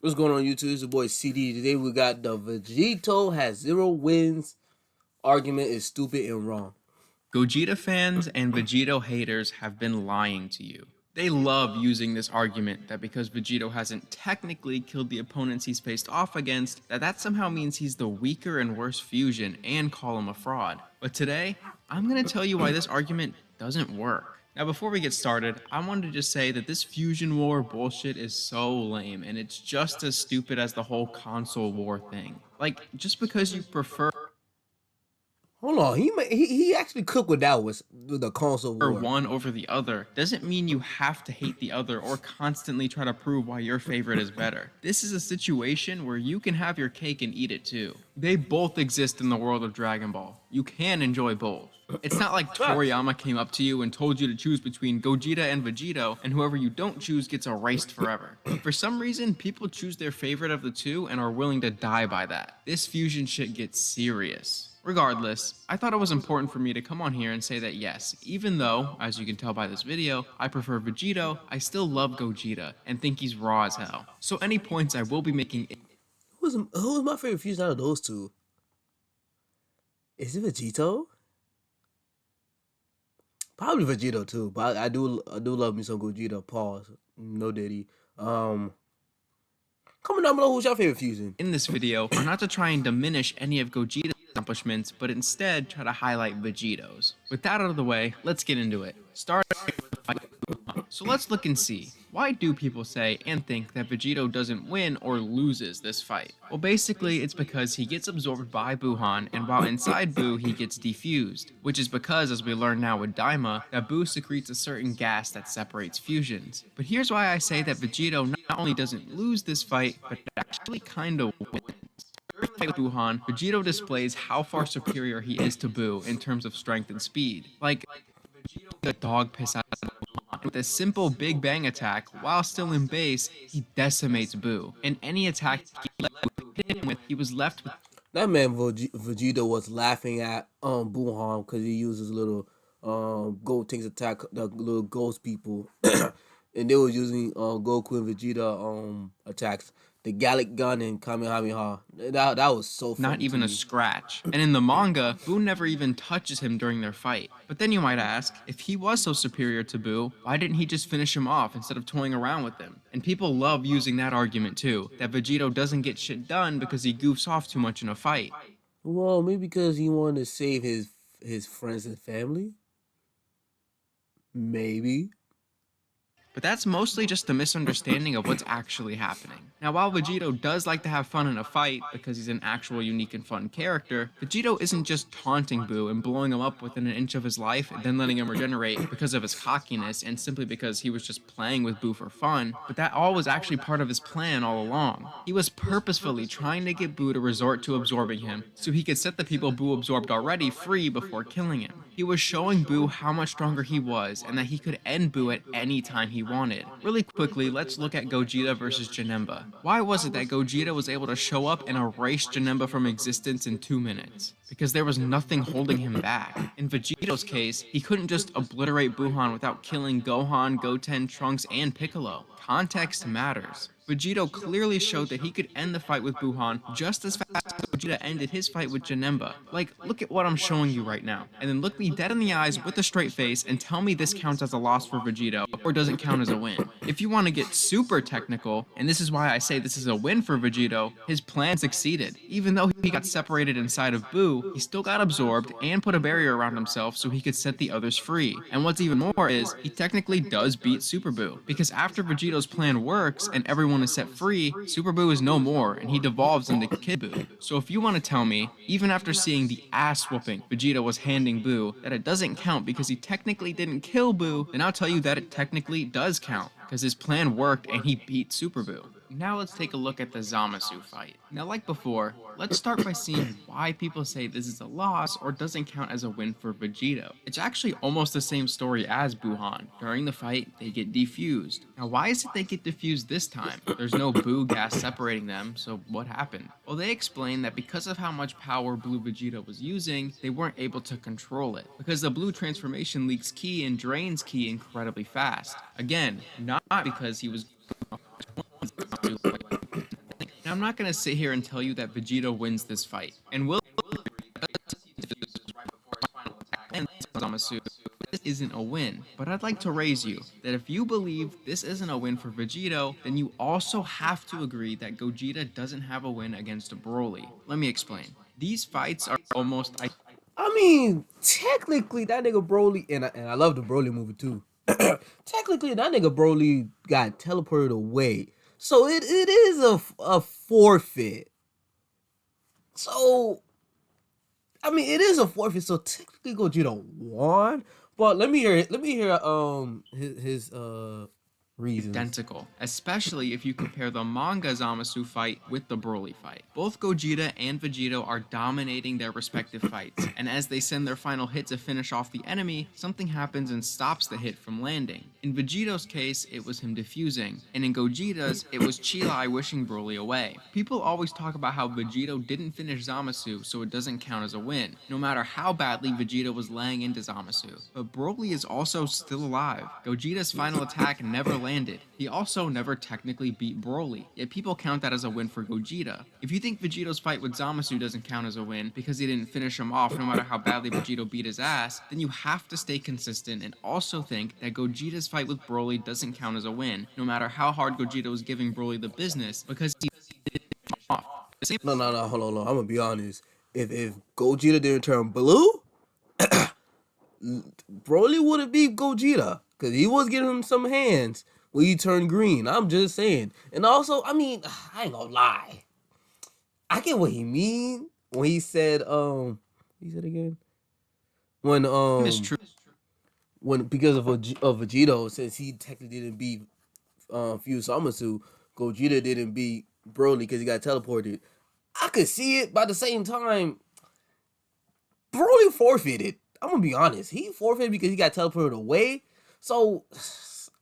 What's going on YouTube? It's your boy CD. Today we got the Vegito has 0 wins. Argument is stupid and wrong. Gogeta fans and Vegito haters have been lying to you. They love using this argument that because Vegito hasn't technically killed the opponents he's faced off against, that somehow means he's the weaker and worse fusion and call him a fraud. But today, I'm going to tell you why this argument doesn't work. Now before we get started, I wanted to just say that this fusion war bullshit is so lame and it's just as stupid as the whole console war thing. Like, just because you prefer Hold on, he actually cooked with that was the console war. one over the other doesn't mean you have to hate the other or constantly try to prove why your favorite is better. This is a situation where you can have your cake and eat it too. They both exist in the world of Dragon Ball. You can enjoy both. It's not like Toriyama came up to you and told you to choose between Gogeta and Vegito, and whoever you don't choose gets erased forever. For some reason, people choose their favorite of the two and are willing to die by that. This fusion shit gets serious. Regardless, I thought it was important for me to come on here and say that yes, even though, as you can tell by this video, I prefer Vegito, I still love Gogeta and think he's raw as hell. So any points I will be making... Who's my favorite fusion out of those two? Is it Vegito? Probably Vegito too, but I do love me some Gogeta. Pause. No Diddy. Comment down below who's your favorite fusion. In this video are not to try and diminish any of Gogeta's accomplishments, but instead try to highlight Vegito's. With that out of the way, let's get into it. So let's look and see. Why do people say and think that Vegito doesn't win or loses this fight? Well, basically, it's because he gets absorbed by Buhan, and while inside Buu, he gets defused. Which is because, as we learn now with Daima, that Buu secretes a certain gas that separates fusions. But here's why I say that Vegito not only doesn't lose this fight, but actually kinda wins. During the fight with Buhan, Vegito displays how far superior he is to Buu in terms of strength and speed. Like, Vegito the dog piss out of Buhan. With a simple Big Bang attack, while still in base, he decimates Buu. And any attack he was left with... That man Vegito was laughing at Buhan because he uses little Gold Tanks attack, the little ghost people. And they were using Goku and Vegeta attacks. The Gallic Gun and Kamehameha. That was so funny. Not even a scratch. And in the manga, Buu never even touches him during their fight. But then you might ask, if he was so superior to Buu, why didn't he just finish him off instead of toying around with him? And people love using that argument too, that Vegito doesn't get shit done because he goofs off too much in a fight. Well, maybe because he wanted to save his friends and family? Maybe. But that's mostly just a misunderstanding of what's actually happening. Now, while Vegito does like to have fun in a fight because he's an actual unique and fun character, Vegito isn't just taunting Buu and blowing him up within an inch of his life and then letting him regenerate because of his cockiness and simply because he was just playing with Buu for fun, but that all was actually part of his plan all along. He was purposefully trying to get Buu to resort to absorbing him so he could set the people Buu absorbed already free before killing him. He was showing Buu how much stronger he was and that he could end Buu at any time he wanted. Really quickly, let's look at Gogeta versus Janemba. Why was it that Gogeta was able to show up and erase Janemba from existence in 2 minutes? Because there was nothing holding him back. In Vegito's case, he couldn't just obliterate Buhan without killing Gohan, Goten, Trunks, and Piccolo. Context matters. Vegito clearly showed that he could end the fight with Buhan just as fast as Gogeta ended his fight with Janemba. Like, look at what I'm showing you right now, and then look me dead in the eyes with a straight face and tell me this counts as a loss for Vegito, or doesn't count as a win. If you want to get super technical, and this is why I say this is a win for Vegito, his plan succeeded. Even though he got separated inside of Buu, he still got absorbed and put a barrier around himself so he could set the others free. And what's even more is, he technically does beat Super Buu, because after Vegito's plan works and everyone is set free, Super Buu is no more and he devolves into Kid Buu. So if you want to tell me, even after seeing the ass whooping Vegeta was handing Buu, that it doesn't count because he technically didn't kill Buu, then I'll tell you that it technically does count, because his plan worked and he beat Super Buu. Now let's take a look at the Zamasu fight. Now like before, let's start by seeing why people say this is a loss or doesn't count as a win for Vegito. It's actually almost the same story as Buhan. During the fight, they get defused. Now why is it they get defused this time? There's no Buu gas separating them, so what happened? Well, they explain that because of how much power Blue Vegito was using, they weren't able to control it, because the blue transformation leaks ki and drains ki incredibly fast. Again, not because he was I'm not gonna sit here and tell you that Vegito wins this fight, and will agree that because he defuses right before his final attack lands on Zamasu, this isn't a win. But I'd like to raise you that if you believe this isn't a win for Vegito, then you also have to agree that Gogeta doesn't have a win against Broly. Let me explain. These fights are almost I mean, technically, that nigga Broly, and I love the Broly movie too. Technically, that nigga Broly got teleported away, so it is a forfeit. So I mean, it is a forfeit. So technically, Gogeta won. But let me hear it. Let me hear his reasons. identical, especially if you compare the manga Zamasu fight with the Broly fight. Both Gogeta and Vegito are dominating their respective fights, and as they send their final hit to finish off the enemy, something happens and stops the hit from landing. In Vegito's case, it was him defusing, and in Gogeta's, it was Chilai wishing Broly away. People always talk about how Vegito didn't finish Zamasu, so it doesn't count as a win, no matter how badly Vegito was laying into Zamasu. But Broly is also still alive. Gogeta's final attack never landed. He also never technically beat Broly, yet people count that as a win for Gogeta. If you think Vegito's fight with Zamasu doesn't count as a win because he didn't finish him off no matter how badly Vegito beat his ass, then you have to stay consistent and also think that Gogeta's fight with Broly doesn't count as a win, no matter how hard Gogeta was giving Broly the business, because he didn't finish him off. The same No, hold on. I'm gonna be honest. If Gogeta didn't turn blue, Broly would have beat Gogeta because he was giving him some hands when he turned green. I'm just saying. And also, I mean, I ain't gonna lie. I get what he mean when he said he said again when is true. because of Vegito, since he technically didn't beat Fuse Samasu, Gogeta didn't beat Broly because he got teleported. I could see it, but at the same time, Broly forfeited. I'm gonna be honest. He forfeited because he got teleported away. So,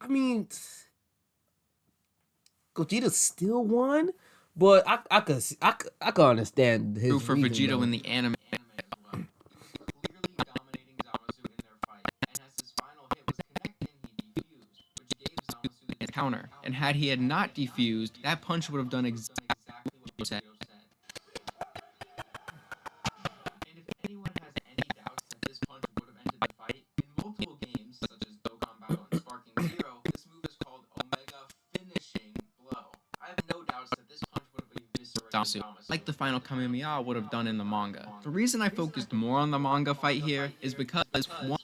I mean, Gogeta still won, but I could understand his True for reason Vegito though. in the anime as well. Clearly dominating Zamasu in their fight, and as his final hit was connecting, he defused, which gave Zamasu the counter. And had he had not defused, that punch would have done exactly what you said. And if anyone has any doubts that this punch would have ended the fight, in multiple games, such as Dokkan Battle and Sparking Zero, this move is called Omega Finishing Blow. I have no doubts that this punch would have eviscerated Zamasu, like the final Kamehameha would have done in the manga. The reason I focused more on the manga fight here is because, one,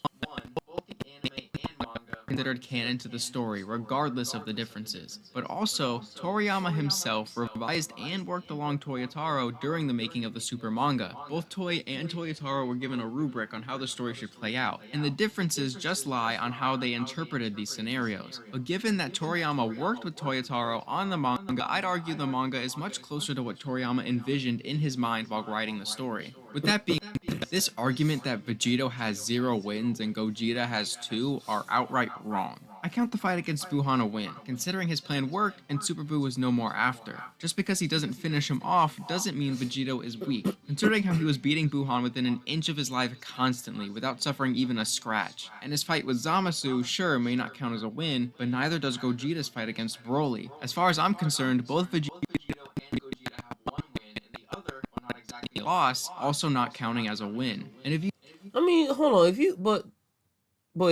both the anime and manga considered canon to the story, regardless of the differences. But also, Toriyama himself revised and worked along Toyotaro during the making of the Super manga. Both Toy and Toyotaro were given a rubric on how the story should play out, and the differences just lie on how they interpreted these scenarios. But given that Toriyama worked with Toyotaro on the manga, I'd argue the manga is much closer to what Toriyama envisioned in his mind while writing the story. With that being said, this argument that Vegito has 0 wins and Gogeta has 2 are outright wrong. I count the fight against Buhan a win, considering his plan worked and Super Buu was no more after. Just because he doesn't finish him off doesn't mean Vegito is weak, considering how he was beating Buhan within an inch of his life constantly without suffering even a scratch. And his fight with Zamasu, sure, may not count as a win, but neither does Gogeta's fight against Broly. As far as I'm concerned, both Vegito and Gogeta have one win, and the other, while not exactly a loss, also not counting as a win. And if you I mean, hold on. If you but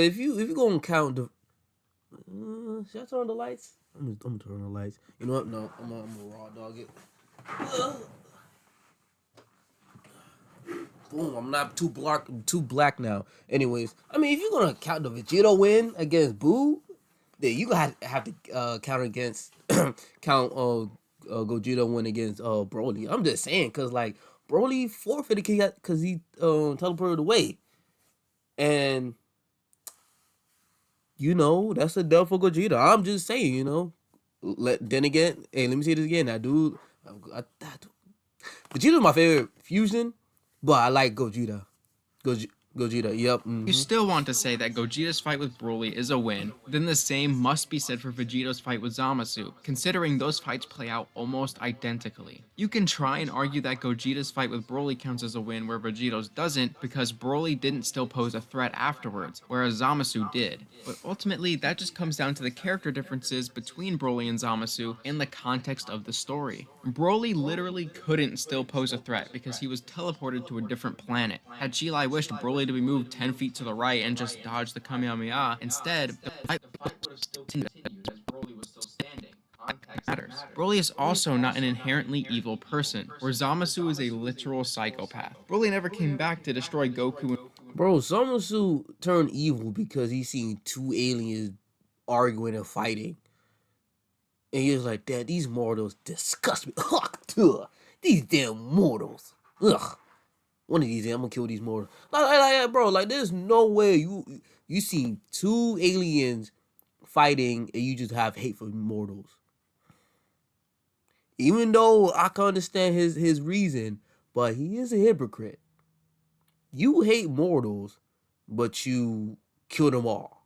if you gonna count the should I turn on the lights? I'm gonna turn on the lights. You know what? No, I'm gonna raw dog it. Boom! I'm not too black now. Anyways, I mean, if you're gonna count the Vegito win against Boo, then you gonna have to count against count Gogeta win against Broly. I'm just saying, cause like Broly forfeited because he teleported away, and that's a dub for Gogeta. I'm just saying, then again, hey, let me say this again. Vegeta's my favorite fusion, but I like Gogeta. Gogeta. Yep. You still want to say that Gogeta's fight with Broly is a win, then the same must be said for Vegito's fight with Zamasu, considering those fights play out almost identically. You can try and argue that Gogeta's fight with Broly counts as a win where Vegito's doesn't because Broly didn't still pose a threat afterwards, whereas Zamasu did. But ultimately, that just comes down to the character differences between Broly and Zamasu and the context of the story. Broly literally couldn't still pose a threat because he was teleported to a different planet. Had Chilai wished Broly to be moved 10 feet to the right and just dodge the Kamehameha, instead, the fight would have still continued as Broly was still standing. Context matters. Broly is also not an inherently evil person, where Zamasu is a literal psychopath. Broly never came back to destroy Goku. Bro, Zamasu turned evil because he seen two aliens arguing and fighting. And he was like, Dad, these mortals disgust me. These damn mortals. Ugh. One of these days, I'm gonna kill these mortals. Bro, like, there's no way you seen two aliens fighting and you just have hate for mortals. Even though I can understand his reason, but he is a hypocrite. You hate mortals, but you kill them all.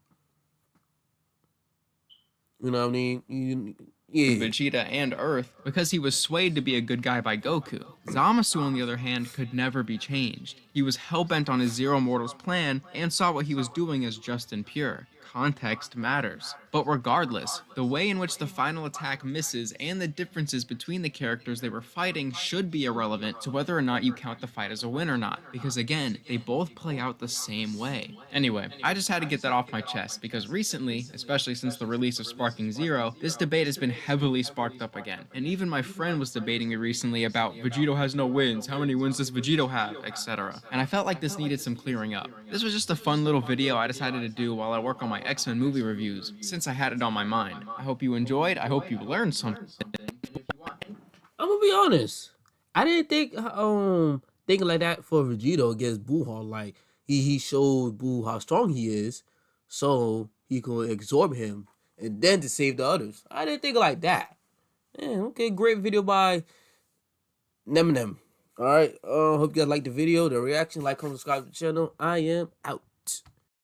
You know what I mean? Yeah. Vegeta and Earth because he was swayed to be a good guy by Goku. Zamasu, on the other hand, could never be changed. He was hellbent on his Zero Mortals plan and saw what he was doing as just and pure. Context matters. But regardless, the way in which the final attack misses and the differences between the characters they were fighting should be irrelevant to whether or not you count the fight as a win or not, because again, they both play out the same way. Anyway, I just had to get that off my chest because recently, especially since the release of Sparking Zero, this debate has been heavily sparked up again. And even my friend was debating me recently about Vegito has no wins, how many wins does Vegito have, etc. And I felt like this needed some clearing up. This was just a fun little video I decided to do while I work on my X-Men movie reviews, since I had it on my mind. I hope you enjoyed, I hope you learned something. I'm gonna be honest. I didn't think thinking like that for Vegito against Buhan. Like he showed Buu how strong he is, so he could absorb him and then to save the others. I didn't think like that. Yeah, okay, great video by Nem. Alright, hope you guys liked the video, the reaction, like, comment, subscribe to the channel. I am out.